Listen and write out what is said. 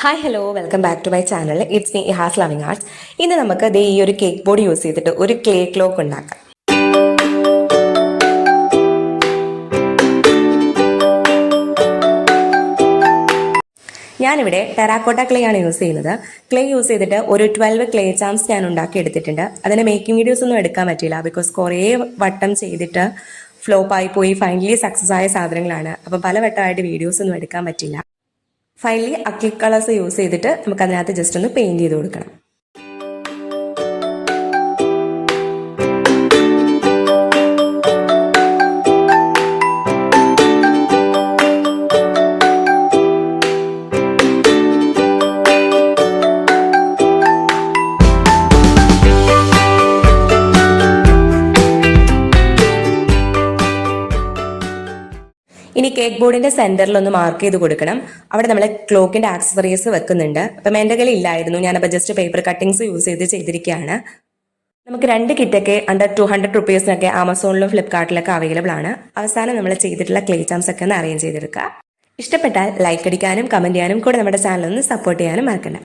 Hi hello welcome back to my channel. It's me has loving arts. ഇന്ന് നമുക്ക് ദേ ഈ ഒരു കേക്ക് ബോർഡ് യൂസ് ചെയ്തിട്ട് ഒരു ക്ലേ ക്ലോക്ക് ഉണ്ടാക്കാം. ഞാനിവിടെ ടെറാക്കോട്ട ക്ലേ ആണ് യൂസ് ചെയ്യുന്നത്. ക്ലേ യൂസ് ചെയ്തിട്ട് ഒരു 12 ക്ലേ ചാംസ് ഞാൻ ഉണ്ടാക്കി എടുത്തിട്ടുണ്ട്. അതിന് മേക്കിംഗ് വീഡിയോസ് ഒന്നും എടുക്കാൻ പറ്റില്ല, ബിക്കോസ് കുറേ വട്ടം ചെയ്തിട്ട് ഫ്ലോപ്പായി പോയി ഫൈനലി സക്സസ് ആയ സാധനങ്ങളാണ്. അപ്പോൾ പല വട്ടമായിട്ട് വീഡിയോസ് ഒന്നും എടുക്കാൻ പറ്റില്ല. ഫൈനലി അക്രിലിക് കളേഴ്സ് യൂസ് ചെയ്തിട്ട് നമുക്ക് അതിനകത്ത് ജസ്റ്റ് ഒന്ന് പെയിന്റ് ചെയ്ത് കൊടുക്കണം. ഇനി കേക്ക് ബോർഡിന്റെ സെന്ററിൽ ഒന്ന് മാർക്ക് ചെയ്ത് കൊടുക്കണം. അവിടെ നമ്മൾ ക്ലോക്കിന്റെ ആക്സസറീസ് വെക്കുന്നുണ്ട്. അപ്പം എൻ്റെ കയ്യിൽ ഇല്ലായിരുന്നു, ഞാനപ്പോൾ ജസ്റ്റ് പേപ്പർ കട്ടിങ്സ് യൂസ് ചെയ്തിരിക്കുകയാണ്. നമുക്ക് 2 കിറ്റൊക്കെ അണ്ടർ 200 റുപ്പീസിനൊക്കെ ആമസോണിലും ഫ്ലിപ്കാർട്ടിലൊക്കെ അവൈലബിൾ ആണ്. അവസാനം നമ്മൾ ചെയ്തിട്ടുള്ള ക്ലേ ചാംസ് ഒക്കെ ഒന്ന് അറേഞ്ച് ചെയ്തെടുക്കുക. ഇഷ്ടപ്പെട്ടാൽ ലൈക്ക് അടിക്കാനും കമന്റ് ചെയ്യാനും കൂടെ നമ്മുടെ ചാനൽ ഒന്ന് സപ്പോർട്ട് ചെയ്യാനും മറക്കണ്ട.